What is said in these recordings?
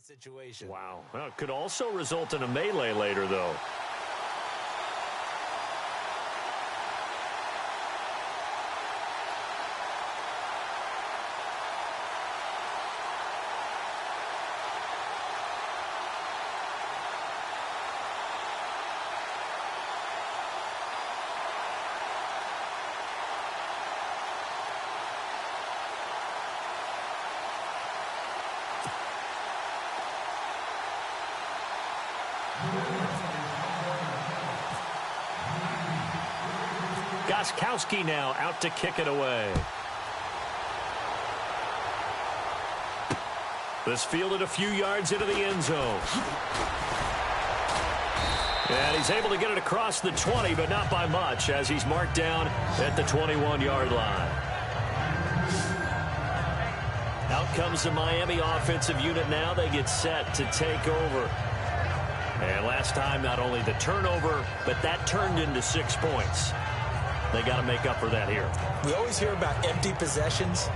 situation. Wow. Well, it could also result in a melee later, though. Gostkowski now out to kick it away. This fielded a few yards into the end zone. And he's able to get it across the 20, but not by much, as he's marked down at the 21-yard line. Out comes the Miami offensive unit now. They get set to take over. And last time, not only the turnover, but that turned into 6 points. They got to make up for that here. We always hear about empty possessions,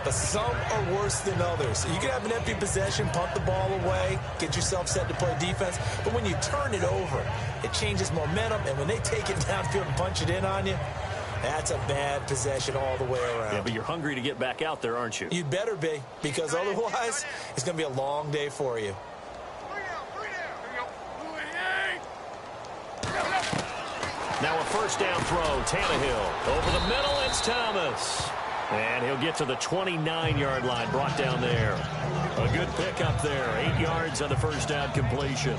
but some are worse than others. So you can have an empty possession, punt the ball away, get yourself set to play defense. But when you turn it over, it changes momentum. And when they take it downfield and punch it in on you, that's a bad possession all the way around. Yeah, but you're hungry to get back out there, aren't you? You'd better be, because otherwise it's going to be a long day for you. Now a first down throw, Tannehill. Over the middle, it's Thomas. And he'll get to the 29-yard line, brought down there. A good pickup there, 8 yards on the first down completion.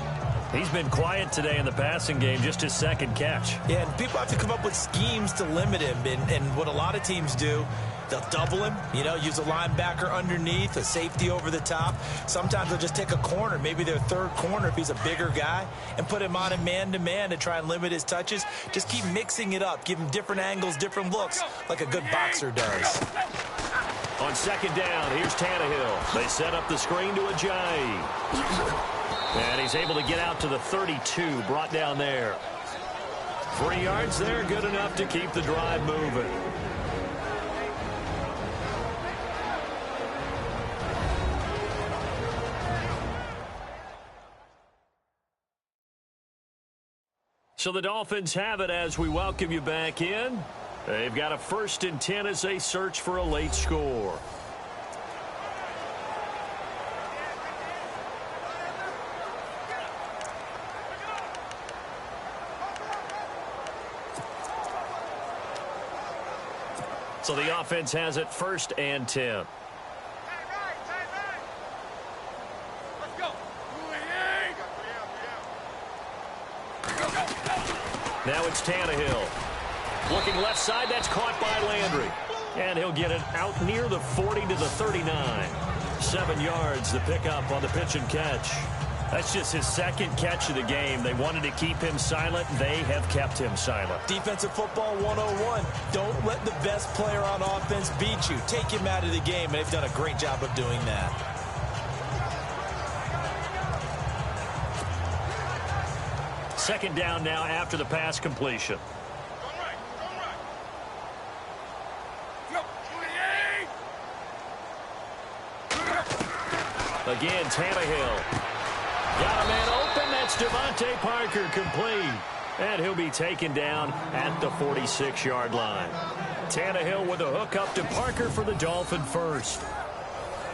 He's been quiet today in the passing game, just his second catch. Yeah, and people have to come up with schemes to limit him. And what a lot of teams do, they'll double him, use a linebacker underneath, a safety over the top. Sometimes they'll just take a corner, maybe their third corner if he's a bigger guy, and put him on a man-to-man to try and limit his touches. Just keep mixing it up, give him different angles, different looks, like a good boxer does. On second down, here's Tannehill. They set up the screen to Ajayi. And he's able to get out to the 32, brought down there. 3 yards there, good enough to keep the drive moving. So the Dolphins have it as we welcome you back in. They've got a 1st and 10 as they search for a late score. So the offense has it 1st and 10. Now it's Tannehill. Looking left side, that's caught by Landry. And he'll get it out near the 40 to the 39. 7 yards, the pickup on the pitch and catch. That's just his second catch of the game. They wanted to keep him silent. They have kept him silent. Defensive football 101. Don't let the best player on offense beat you. Take him out of the game, and they've done a great job of doing that. Second down now after the pass completion. Again, Tannehill. Got a man open. That's Devontae Parker, complete. And he'll be taken down at the 46-yard line. Tannehill with a hook up to Parker for the Dolphin first.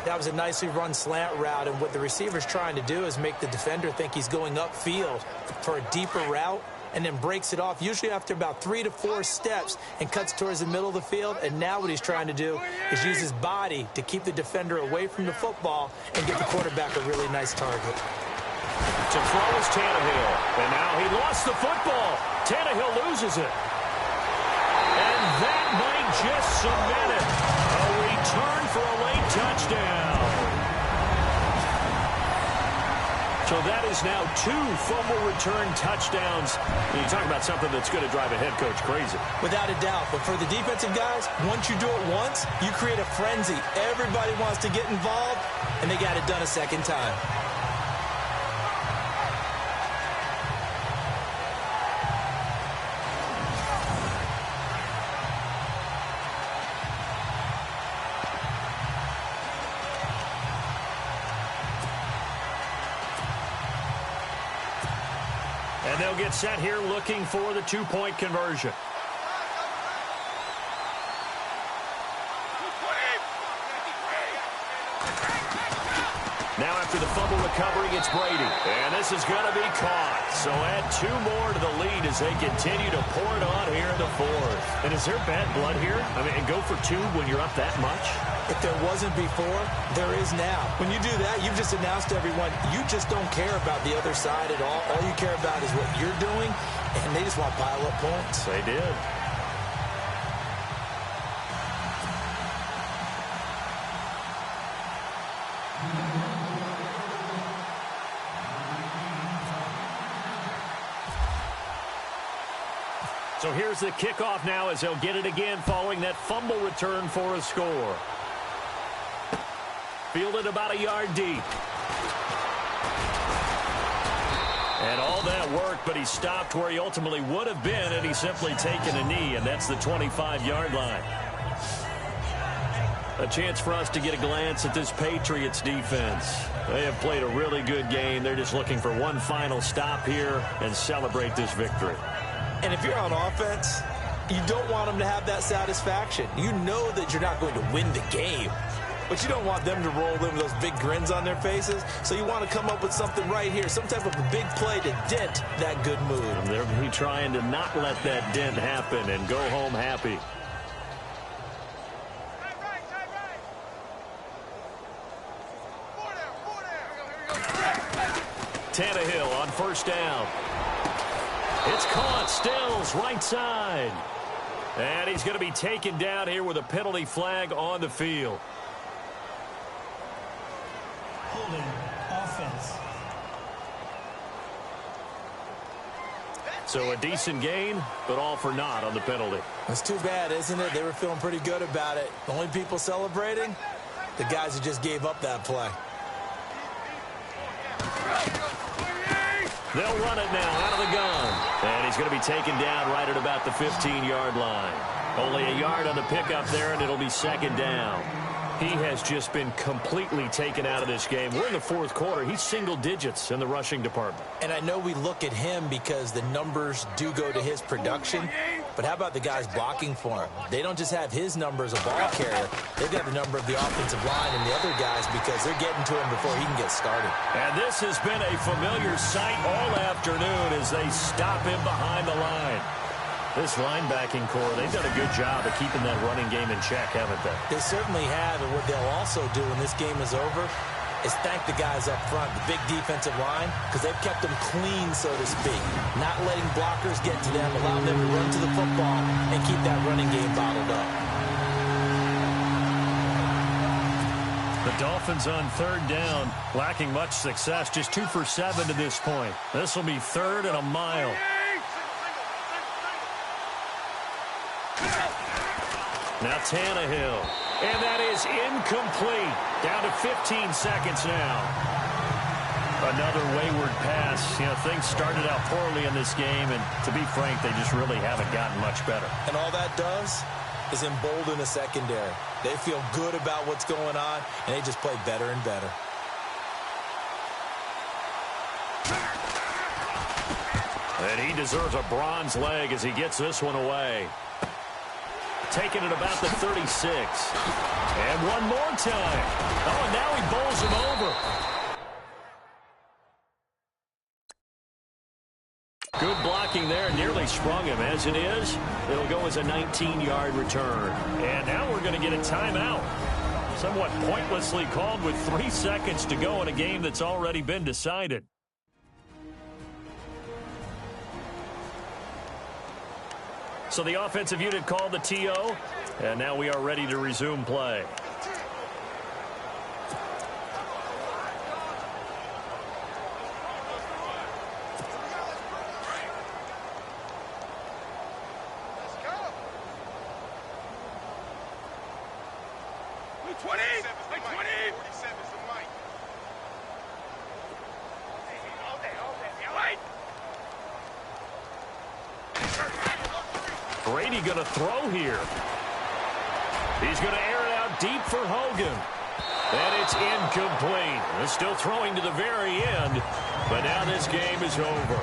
That was a nicely run slant route, and what the receiver's trying to do is make the defender think he's going upfield for a deeper route, and then breaks it off, usually after about 3 to 4 steps, and cuts towards the middle of the field. And now what he's trying to do is use his body to keep the defender away from the football and get the quarterback a really nice target. To throw is Tannehill, and now he lost the football. Tannehill loses it. And that might just cement it. A return for a late touchdown. So that is now 2 fumble return touchdowns. You talk about something that's going to drive a head coach crazy. Without a doubt. But for the defensive guys, once you do it once, you create a frenzy. Everybody wants to get involved, and they got it done a second time. they'll get set here looking for the two-point conversion. Now after the fumble recovery, it's Brady. And this is going to be caught. So add 2 more to the lead as they continue to pour it on here in the fourth. And is there bad blood here? I mean, and go for 2 when you're up that much? If there wasn't before, there is now. When you do that, you've just announced to everyone, you just don't care about the other side at all. All you care about is what you're doing, and they just want to pile up points. They did. So here's the kickoff now as they'll get it again following that fumble return for a score. Fielded about a yard deep. And all that work, but he stopped where he ultimately would have been had he simply taken a knee, and that's the 25-yard line. A chance for us to get a glance at this Patriots defense. They have played a really good game. They're just looking for one final stop here and celebrate this victory. And if you're on offense, you don't want them to have that satisfaction. You know that you're not going to win the game, but you don't want them to roll in with those big grins on their faces. So you want to come up with something right here, some type of a big play to dent that good mood. And they're going to be trying to not let that dent happen and go home happy. Tannehill on first down. It's caught. Stills right side. And he's going to be taken down here with a penalty flag on the field. Holding offense. So a decent gain, but all for naught on the penalty. It's too bad, isn't it? They were feeling pretty good about it. The only people celebrating, the guys who just gave up that play. They'll run it now out of the gun. And he's going to be taken down right at about the 15-yard line. Only a yard on the pickup there, and it'll be second down. He has just been completely taken out of this game. We're in the fourth quarter. He's single digits in the rushing department. And I know we look at him because the numbers do go to his production. But how about the guys blocking for him? They don't just have his number as a ball carrier. They've got the number of the offensive line and the other guys because they're getting to him before he can get started. And this has been a familiar sight all afternoon as they stop him behind the line. This linebacking core, they've done a good job of keeping that running game in check, haven't they? They certainly have, and what they'll also do when this game is over is thank the guys up front, the big defensive line, because they've kept them clean, so to speak. Not letting blockers get to them, allowing them to run to the football and keep that running game bottled up. The Dolphins on third down, lacking much success, just 2 for 7 to this point. This will be third and a mile. Now Tannehill, and that is incomplete. Down to 15 seconds now. Another wayward pass. You know, things started out poorly in this game, and to be frank, they just really haven't gotten much better. And all that does is embolden the secondary. They feel good about what's going on, and they just play better and better. And he deserves a bronze leg as he gets this one away. Taking it about the 36. And one more time. Oh, and now he bowls him over. Good blocking there. Nearly sprung him. As it is, it'll go as a 19-yard return. And now we're going to get a timeout. Somewhat pointlessly called with 3 seconds to go in a game that's already been decided. So the offensive unit called the TO, and now we are ready to resume play. Brady going to throw here. He's going to air it out deep for Hogan. And it's incomplete. They're still throwing to the very end, but now this game is over.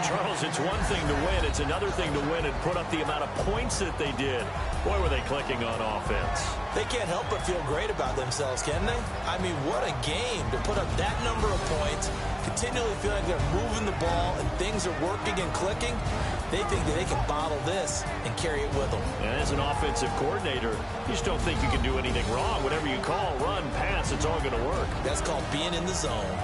Charles, it's one thing to win. It's another thing to win and put up the amount of points that they did. Boy, were they clicking on offense. They can't help but feel great about themselves, can they? I mean, what a game to put up that number of points, continually feel like they're moving the ball and things are working and clicking. They think that they can bottle this and carry it with them. And as an offensive coordinator, you just don't think you can do anything wrong. Whatever you call, run, pass, it's all going to work. That's called being in the zone.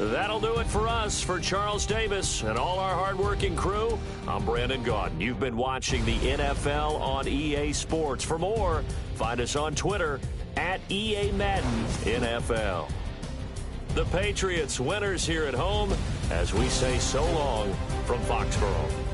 That'll do it for us. For Charles Davis and all our hardworking crew, I'm Brandon Gaudin. You've been watching the NFL on EA Sports. For more, find us on Twitter at EA Madden NFL. The Patriots winners here at home as we say so long from Foxborough.